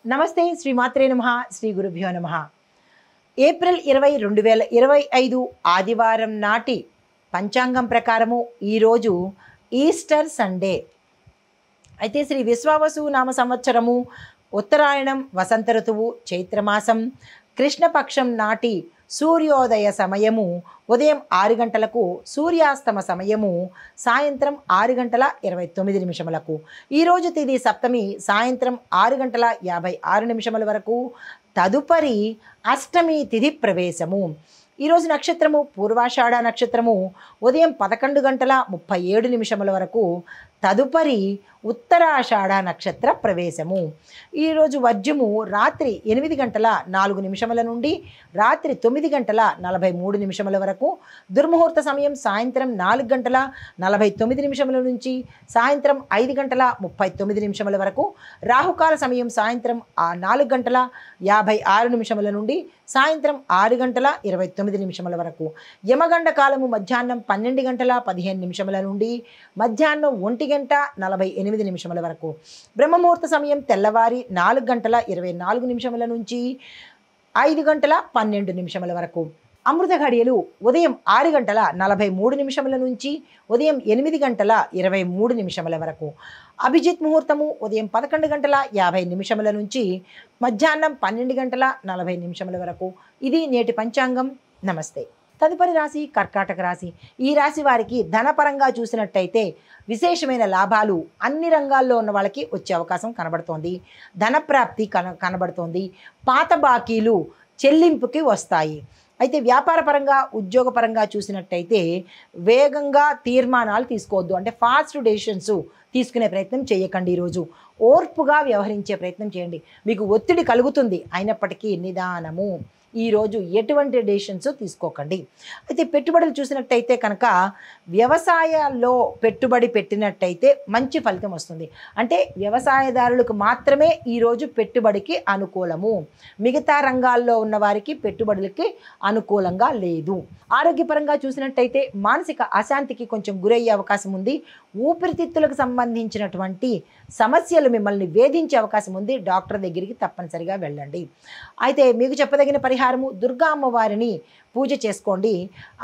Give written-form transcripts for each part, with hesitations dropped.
నమస్తే శ్రీమాత్రే నమః శ్రీ గురుభ్యో నమః. ఏప్రిల్ 20, 2025 ఆదివారం నాటి పంచాంగం ప్రకారము ఈరోజు ఈస్టర్ సండే. అయితే శ్రీ విశ్వావసు నామ సంవత్సరము ఉత్తరాయణం వసంత ఋతువు చైత్రమాసం కృష్ణపక్షం నాటి సూర్యోదయ సమయము ఉదయం 6 గంటలకు, సూర్యాస్తమ సమయము సాయంత్రం 6 గంటల 29 నిమిషములకు. ఈరోజు తిది సప్తమి సాయంత్రం 6 గంటల 56 నిమిషముల వరకు. తదుపరి అష్టమి తిథి ప్రవేశము. ఈరోజు నక్షత్రము పూర్వాషాఢ నక్షత్రము ఉదయం 11 గంటల 37 నిమిషముల వరకు. తదుపరి ఉత్తరాషాఢ నక్షత్ర ప్రవేశము. ఈరోజు వర్జము రాత్రి 8 గంటల 4 నిమిషముల నుండి రాత్రి 9 గంటల 43 నిమిషముల వరకు. దుర్ముహూర్త సమయం సాయంత్రం 4 గంటల 49 నిమిషముల నుంచి సాయంత్రం 5 గంటల 39 నిమిషముల వరకు. రాహుకాల సమయం సాయంత్రం 4 గంటల 56 నిమిషముల నుండి సాయంత్రం 6 గంటల 29 నిమిషముల వరకు. యమగండ కాలము మధ్యాహ్నం 12 గంటల 15 నిమిషముల నుండి మధ్యాహ్నం 1 గంట 48 నిమిషముల వరకు. బ్రహ్మముహూర్త సమయం తెల్లవారి 4 గంటల 24 నిమిషముల నుంచి 5 గంటల 12 నిమిషముల వరకు. అమృత ఘడియలు ఉదయం 6 గంటల 43 నిమిషముల నుంచి ఉదయం 8 గంటల 23 నిమిషముల వరకు. అభిజిత్ ముహూర్తము ఉదయం 11 గంటల 50 నిమిషముల నుంచి మధ్యాహ్నం 12 గంటల 40 నిమిషముల వరకు. ఇది నేటి పంచాంగం. నమస్తే. తదుపరి రాశి కర్కాటక రాశి. ఈ రాశి వారికి ధనపరంగా చూసినట్టయితే విశేషమైన లాభాలు అన్ని రంగాల్లో ఉన్న వాళ్ళకి వచ్చే అవకాశం కనబడుతోంది. ధనప్రాప్తి కనబడుతోంది. పాత బాకీలు చెల్లింపుకి వస్తాయి. అయితే వ్యాపారపరంగా ఉద్యోగపరంగా చూసినట్టయితే వేగంగా తీర్మానాలు తీసుకోవద్దు. అంటే ఫాస్ట్ డెసిషన్స్ తీసుకునే ప్రయత్నం చేయకండి. ఈరోజు ఓర్పుగా వ్యవహరించే ప్రయత్నం చేయండి. మీకు ఒత్తిడి కలుగుతుంది, అయినప్పటికీ నిదానము. ఈరోజు ఎటువంటి డెసిషన్స్ తీసుకోకండి. అయితే పెట్టుబడులు చూసినట్టయితే కనుక వ్యవసాయాల్లో పెట్టుబడి పెట్టినట్టయితే మంచి ఫలితం వస్తుంది. అంటే వ్యవసాయదారులకు మాత్రమే ఈరోజు పెట్టుబడికి అనుకూలము. మిగతా రంగాల్లో ఉన్న వారికి పెట్టుబడులకి అనుకూలంగా లేదు. ఆరోగ్యపరంగా చూసినట్టయితే మానసిక అశాంతికి కొంచెం గురయ్యే అవకాశం ఉంది. ఊపిరితిత్తులకు సంబంధించినటువంటి సమస్యలు మిమ్మల్ని వేధించే అవకాశం ఉంది. డాక్టర్ దగ్గరికి తప్పనిసరిగా వెళ్ళండి. అయితే మీకు చెప్పదగిన పరిహారము దుర్గా అమ్మవారిని పూజ చేసుకోండి.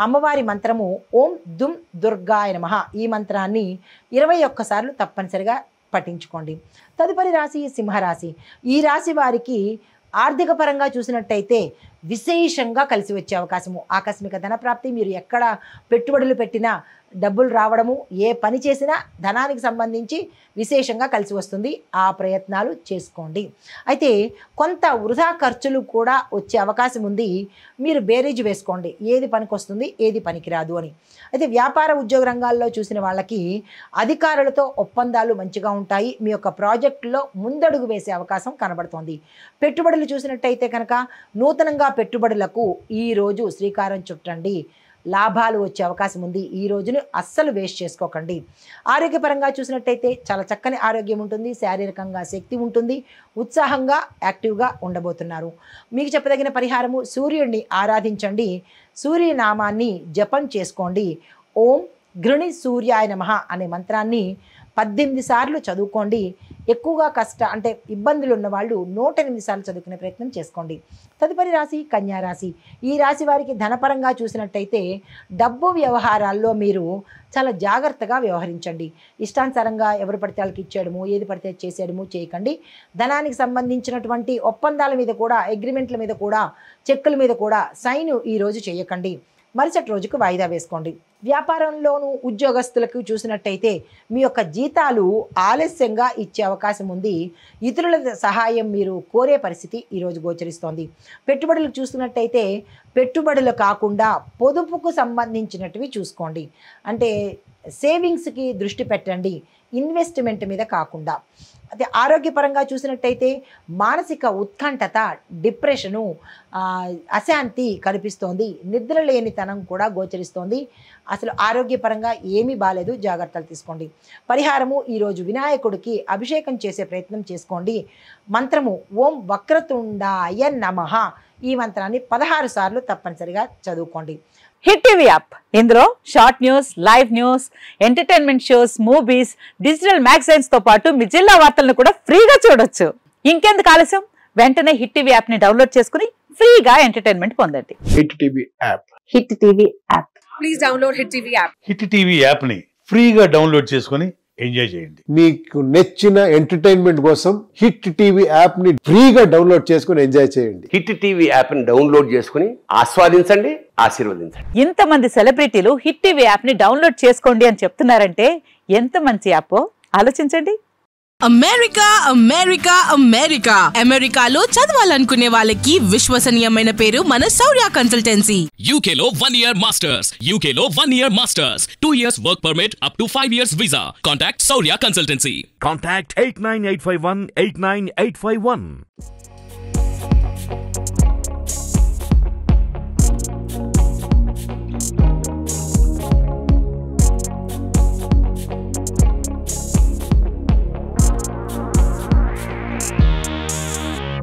అమ్మవారి మంత్రము ఓం దుమ్ దుర్గాయ నమః. ఈ మంత్రాన్ని 21 సార్లు తప్పనిసరిగా పఠించుకోండి. తదుపరి రాశి సింహరాశి. ఈ రాశి వారికి ఆర్థిక పరంగా చూసినట్టయితే విశేషంగా కలిసి వచ్చే అవకాశము. ఆకస్మిక ధనప్రాప్తి. మీరు ఎక్కడ పెట్టుబడులు పెట్టినా డబ్బులు రావడము, ఏ పని చేసినా ధనానికి సంబంధించి విశేషంగా కలిసి వస్తుంది. ఆ ప్రయత్నాలు చేసుకోండి. అయితే కొంత వృధా ఖర్చులు కూడా వచ్చే అవకాశం ఉంది. మీరు బేరీజు వేసుకోండి, ఏది పనికి వస్తుంది ఏది పనికిరాదు అని. అయితే వ్యాపార ఉద్యోగ రంగాల్లో చూసిన వాళ్ళకి అధికారులతో ఒప్పందాలు మంచిగా ఉంటాయి. మీ యొక్క ప్రాజెక్టులో ముందడుగు వేసే అవకాశం కనబడుతోంది. పెట్టుబడులు చూసినట్టయితే కనుక నూతనంగా పెట్టుబడులకు ఈరోజు శ్రీకారం చుట్టండి. లాభాలు వచ్చే అవకాశం ఉంది. ఈ రోజును అస్సలు వేస్ట్ చేసుకోకండి. ఆరోగ్యపరంగా చూసినట్టయితే చాలా చక్కని ఆరోగ్యం ఉంటుంది. శారీరకంగా శక్తి ఉంటుంది. ఉత్సాహంగా యాక్టివ్గా ఉండబోతున్నారు. మీకు చెప్పదగిన పరిహారము సూర్యుడిని ఆరాధించండి. సూర్యనామాన్ని జపం చేసుకోండి. ఓం గృణి సూర్యాయ నమః అనే మంత్రాన్ని 18 సార్లు చదువుకోండి. ఎక్కువగా అంటే ఇబ్బందులు ఉన్న వాళ్ళు 108 సార్లు చదువుకునే ప్రయత్నం చేసుకోండి. తదుపరి రాశి కన్యా రాశి. ఈ రాశి వారికి ధనపరంగా చూసినట్టయితే డబ్బు వ్యవహారాల్లో మీరు చాలా జాగ్రత్తగా వ్యవహరించండి. ఇష్టానుసారంగా ఎవరు పడితే వాళ్ళకి ఇచ్చేయడము, ఏది పడితే చేసేయడము చేయకండి. ధనానికి సంబంధించినటువంటి ఒప్పందాల మీద కూడా, అగ్రిమెంట్ల మీద కూడా, చెక్కుల మీద కూడా సైన్ ఈరోజు చేయకండి. మరుసటి రోజుకు వాయిదా వేసుకోండి. వ్యాపారంలోనూ ఉద్యోగస్తులకు చూసినట్టయితే మీ యొక్క జీతాలు ఆలస్యంగా ఇచ్చే అవకాశం ఉంది. ఇతరుల సహాయం మీరు కోరే పరిస్థితి ఈరోజు గోచరిస్తోంది. పెట్టుబడులు చూసినట్టయితే పెట్టుబడులు కాకుండా పొదుపుకు సంబంధించినటివి చూసుకోండి. అంటే సేవింగ్స్కి దృష్టి పెట్టండి, ఇన్వెస్ట్మెంట్ మీద కాకుండా. అదే ఆరోగ్యపరంగా చూసినట్టయితే మానసిక ఉత్కంఠత, డిప్రెషను, అశాంతి కనిపిస్తోంది. నిద్రలేనితనం కూడా గోచరిస్తోంది. అసలు ఆరోగ్యపరంగా ఏమీ బాలేదు, జాగ్రత్తలు తీసుకోండి. పరిహారము ఈరోజు వినాయకుడికి అభిషేకం చేసే ప్రయత్నం చేసుకోండి. మంత్రము ఓం వక్రతుండాయ నమః. ఈ మంత్రాన్ని 16 సార్లు తప్పనిసరిగా చదువుకోండి. హిట్ టీవీ యాప్ ఇందులో short news, live news, entertainment shows, movies, digital magazines తో పాటు మీ జిల్లా వార్తలను కూడా ఫ్రీగా చూడొచ్చు. ఇంకెందుకు ఆలస్యం, వెంటనే హిట్ టీవీ యాప్ ని డౌన్లోడ్ చేసుకుని ఫ్రీగా ఎంటర్టైన్మెంట్ పొందండి. Hit TV app. Hit TV app. Please download Hit TV app. Hit TV యాప్ని ఫ్రీగా డౌన్లోడ్ చేసుకొని ఎంజాయ్ చేయండి. మీకు నచ్చిన ఎంటర్టైన్మెంట్ కోసం హిట్ టీవీ యాప్ ని ఫ్రీగా డౌన్లోడ్ చేసుకుని ఎంజాయ్ చేయండి. హిట్ టీవీ యాప్ని డౌన్లోడ్ చేసుకుని ఆస్వాదించండి, ఆశీర్వదించండి. ఇంతమంది సెలబ్రిటీలు హిట్ టీవీ యాప్ ని డౌన్లోడ్ చేసుకోండి అని చెప్తున్నారంటే ఎంత మంచి యాప్ ఆలోచించండి. అమెరికా అమెరికా అమెరికా అమెరికాలో చదవాలనుకునే వాళ్ళకి విశ్వసనీయమైన పేరు మన శౌర్య కన్సల్టెన్సీ. UK లో 1 year masters, UK లో 1 year masters, 2 years work permit up to 5 years visa. Contact Saurya Consultancy. Contact 89851 89851.